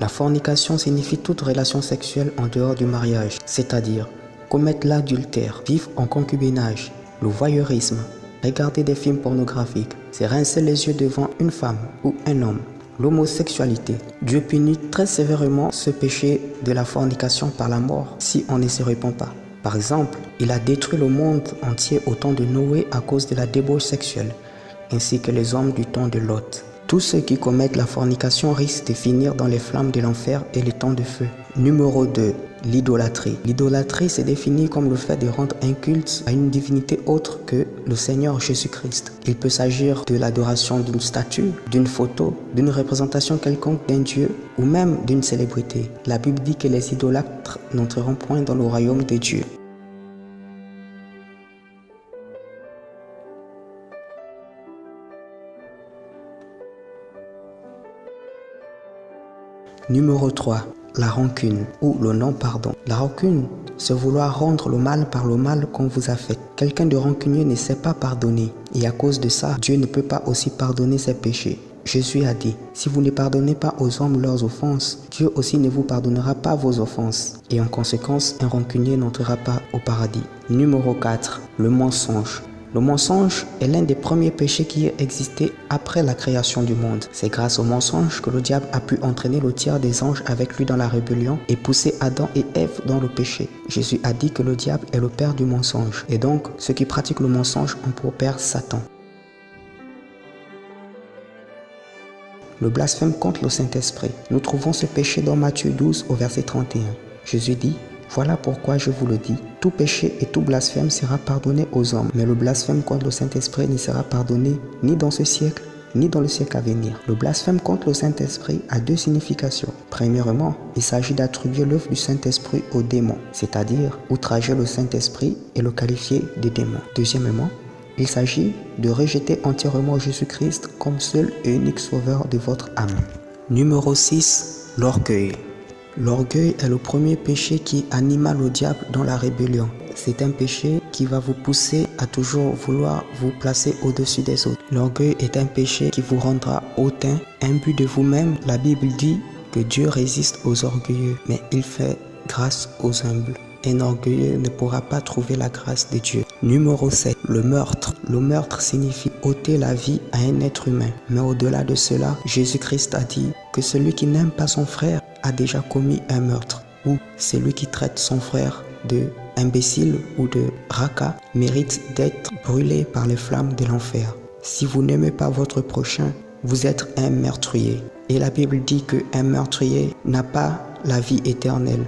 La fornication signifie toute relation sexuelle en dehors du mariage, c'est-à-dire commettre l'adultère, vivre en concubinage, le voyeurisme, regarder des films pornographiques, se rincer les yeux devant une femme ou un homme. L'homosexualité. Dieu punit très sévèrement ce péché de la fornication par la mort si on ne se répand pas. Par exemple, il a détruit le monde entier au temps de Noé à cause de la débauche sexuelle, ainsi que les hommes du temps de Lot. Tous ceux qui commettent la fornication risquent de finir dans les flammes de l'enfer et les temps de feu. Numéro 2. L'idolâtrie. L'idolâtrie se définit comme le fait de rendre un culte à une divinité autre que le Seigneur Jésus-Christ. Il peut s'agir de l'adoration d'une statue, d'une photo, d'une représentation quelconque d'un dieu ou même d'une célébrité. La Bible dit que les idolâtres n'entreront point dans le royaume de Dieu. Numéro 3. La rancune ou le non-pardon. La rancune, c'est vouloir rendre le mal par le mal qu'on vous a fait. Quelqu'un de rancunier ne sait pas pardonner et à cause de ça, Dieu ne peut pas aussi pardonner ses péchés. Jésus a dit, si vous ne pardonnez pas aux hommes leurs offenses, Dieu aussi ne vous pardonnera pas vos offenses. Et en conséquence, un rancunier n'entrera pas au paradis. Numéro 4. Le mensonge. Le mensonge est l'un des premiers péchés qui a existé après la création du monde. C'est grâce au mensonge que le diable a pu entraîner le tiers des anges avec lui dans la rébellion et pousser Adam et Ève dans le péché. Jésus a dit que le diable est le père du mensonge. Et donc, ceux qui pratiquent le mensonge ont pour père Satan. Le blasphème contre le Saint-Esprit. Nous trouvons ce péché dans Matthieu 12 au verset 31. Jésus dit, voilà pourquoi je vous le dis, tout péché et tout blasphème sera pardonné aux hommes, mais le blasphème contre le Saint-Esprit ne sera pardonné ni dans ce siècle, ni dans le siècle à venir. Le blasphème contre le Saint-Esprit a deux significations. Premièrement, il s'agit d'attribuer l'œuvre du Saint-Esprit aux démons, c'est-à-dire outrager le Saint-Esprit et le qualifier de démon. Deuxièmement, il s'agit de rejeter entièrement Jésus-Christ comme seul et unique sauveur de votre âme. Numéro 6. L'orgueil. L'orgueil est le premier péché qui anima le diable dans la rébellion. C'est un péché qui va vous pousser à toujours vouloir vous placer au-dessus des autres. L'orgueil est un péché qui vous rendra hautain, imbu de vous-même. La Bible dit que Dieu résiste aux orgueilleux, mais il fait grâce aux humbles. Un orgueilleux ne pourra pas trouver la grâce de Dieu. Numéro 7. Le meurtre. Le meurtre signifie ôter la vie à un être humain. Mais au-delà de cela, Jésus-Christ a dit que celui qui n'aime pas son frère a déjà commis un meurtre. Ou celui qui traite son frère de imbécile ou de raca mérite d'être brûlé par les flammes de l'enfer. Si vous n'aimez pas votre prochain, vous êtes un meurtrier. Et la Bible dit qu'un meurtrier n'a pas la vie éternelle.